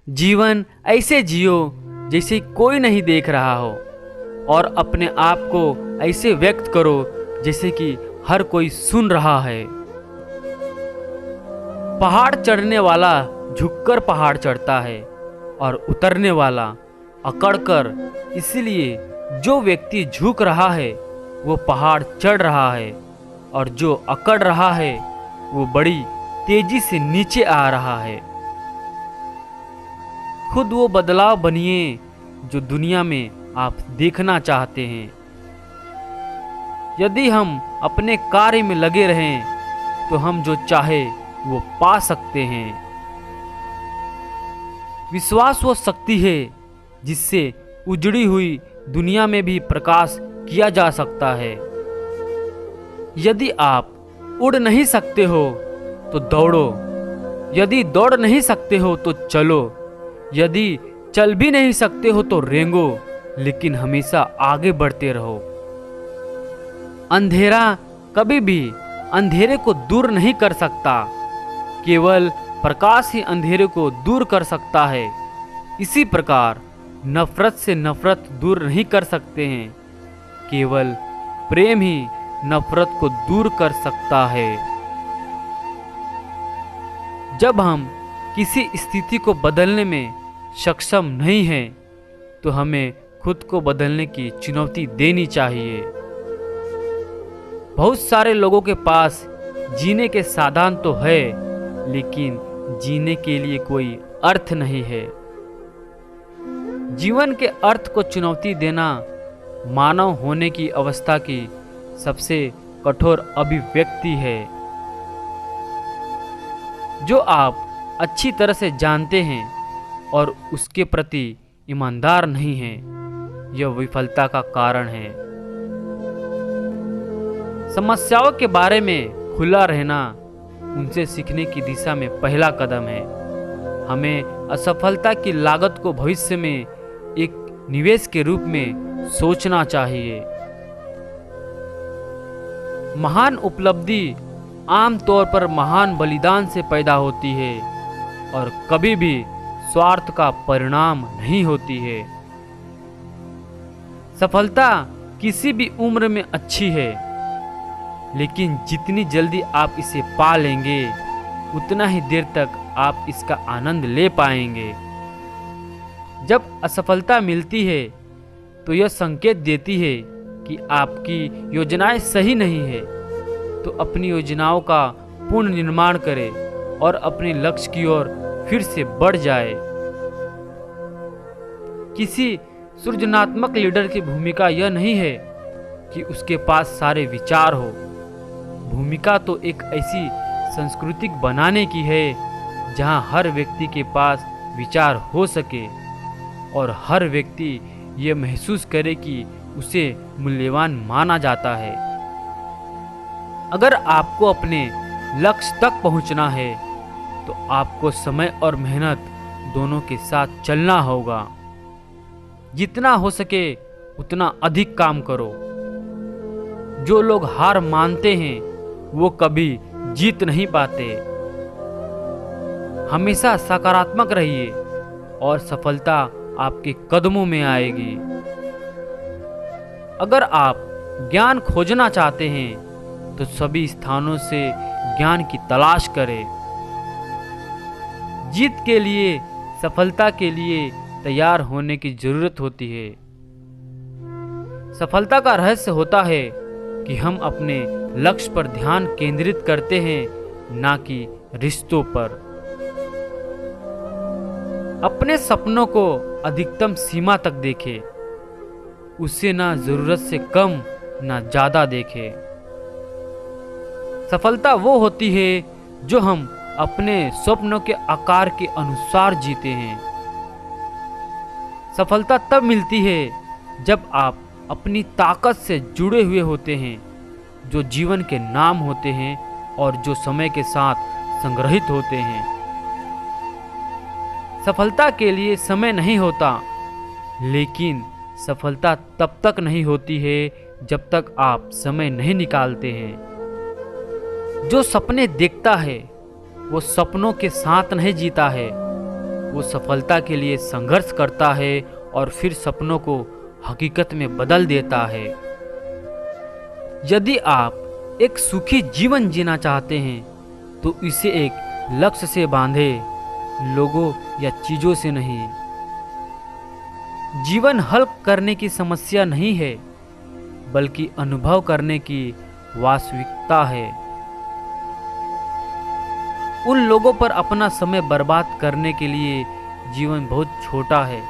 जीवन ऐसे जियो जैसे कोई नहीं देख रहा हो, और अपने आप को ऐसे व्यक्त करो जैसे कि हर कोई सुन रहा है। पहाड़ चढ़ने वाला झुककर पहाड़ चढ़ता है और उतरने वाला अकड़कर। इसलिए जो व्यक्ति झुक रहा है वो पहाड़ चढ़ रहा है, और जो अकड़ रहा है वो बड़ी तेजी से नीचे आ रहा है। खुद वो बदलाव बनिए जो दुनिया में आप देखना चाहते हैं। यदि हम अपने कार्य में लगे रहें तो हम जो चाहे वो पा सकते हैं। विश्वास वो शक्ति है जिससे उजड़ी हुई दुनिया में भी प्रकाश किया जा सकता है। यदि आप उड़ नहीं सकते हो तो दौड़ो, यदि दौड़ नहीं सकते हो तो चलो, यदि चल भी नहीं सकते हो तो रेंगो, लेकिन हमेशा आगे बढ़ते रहो। अंधेरा कभी भी अंधेरे को दूर नहीं कर सकता, केवल प्रकाश ही अंधेरे को दूर कर सकता है। इसी प्रकार नफरत से नफरत दूर नहीं कर सकते हैं, केवल प्रेम ही नफरत को दूर कर सकता है। जब हम किसी स्थिति को बदलने में सक्षम नहीं हैं, तो हमें खुद को बदलने की चुनौती देनी चाहिए। बहुत सारे लोगों के पास जीने के साधन तो है, लेकिन जीने के लिए कोई अर्थ नहीं है। जीवन के अर्थ को चुनौती देना मानव होने की अवस्था की सबसे कठोर अभिव्यक्ति है। जो आप अच्छी तरह से जानते हैं और उसके प्रति ईमानदार नहीं हैं, यह विफलता का कारण है। समस्याओं के बारे में खुला रहना उनसे सीखने की दिशा में पहला कदम है। हमें असफलता की लागत को भविष्य में एक निवेश के रूप में सोचना चाहिए। महान उपलब्धि आमतौर पर महान बलिदान से पैदा होती है और कभी भी स्वार्थ का परिणाम नहीं होती है। सफलता किसी भी उम्र में अच्छी है, लेकिन जितनी जल्दी आप इसे पा लेंगे उतना ही देर तक आप इसका आनंद ले पाएंगे। जब असफलता मिलती है तो यह संकेत देती है कि आपकी योजनाएं सही नहीं है, तो अपनी योजनाओं का पुनर्निर्माण करें और अपने लक्ष्य की ओर फिर से बढ़ जाए। किसी सृजनात्मक लीडर की भूमिका यह नहीं है कि उसके पास सारे विचार हो। भूमिका तो एक ऐसी संस्कृति बनाने की है जहां हर व्यक्ति के पास विचार हो सके और हर व्यक्ति ये महसूस करे कि उसे मूल्यवान माना जाता है। अगर आपको अपने लक्ष्य तक पहुंचना है तो आपको समय और मेहनत दोनों के साथ चलना होगा। जितना हो सके उतना अधिक काम करो। जो लोग हार मानते हैं वो कभी जीत नहीं पाते। हमेशा सकारात्मक रहिए और सफलता आपके कदमों में आएगी। अगर आप ज्ञान खोजना चाहते हैं तो सभी स्थानों से ज्ञान की तलाश करें। जीत के लिए, सफलता के लिए तैयार होने की जरूरत होती है। सफलता का रहस्य होता है कि हम अपने लक्ष्य पर ध्यान केंद्रित करते हैं, ना कि रिश्तों पर। अपने सपनों को अधिकतम सीमा तक देखें, उसे ना जरूरत से कम ना ज्यादा देखें। सफलता वो होती है जो हम अपने स्वप्नों के आकार के अनुसार जीते हैं। सफलता तब मिलती है जब आप अपनी ताकत से जुड़े हुए होते हैं, जो जीवन के नाम होते हैं और जो समय के साथ संग्रहित होते हैं। सफलता के लिए समय नहीं होता, लेकिन सफलता तब तक नहीं होती है जब तक आप समय नहीं निकालते हैं। जो सपने देखता है वो सपनों के साथ नहीं जीता है, वो सफलता के लिए संघर्ष करता है और फिर सपनों को हकीकत में बदल देता है। यदि आप एक सुखी जीवन जीना चाहते हैं तो इसे एक लक्ष्य से बांधे, लोगों या चीजों से नहीं। जीवन हल करने की समस्या नहीं है, बल्कि अनुभव करने की वास्तविकता है। उन लोगों पर अपना समय बर्बाद करने के लिए जीवन बहुत छोटा है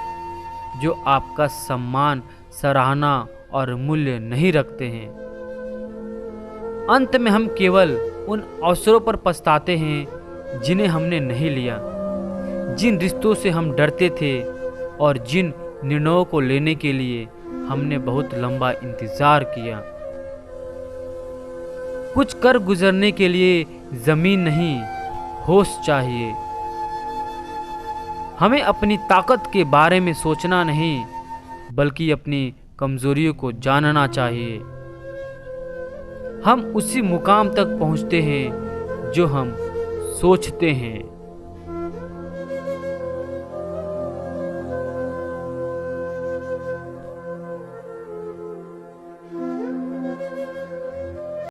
जो आपका सम्मान, सराहना और मूल्य नहीं रखते हैं। अंत में हम केवल उन अवसरों पर पछताते हैं जिन्हें हमने नहीं लिया, जिन रिश्तों से हम डरते थे और जिन निर्णयों को लेने के लिए हमने बहुत लंबा इंतजार किया। कुछ कर गुजरने के लिए जमीन नहीं, होश चाहिए। हमें अपनी ताकत के बारे में सोचना नहीं, बल्कि अपनी कमजोरियों को जानना चाहिए। हम उसी मुकाम तक पहुंचते हैं जो हम सोचते हैं।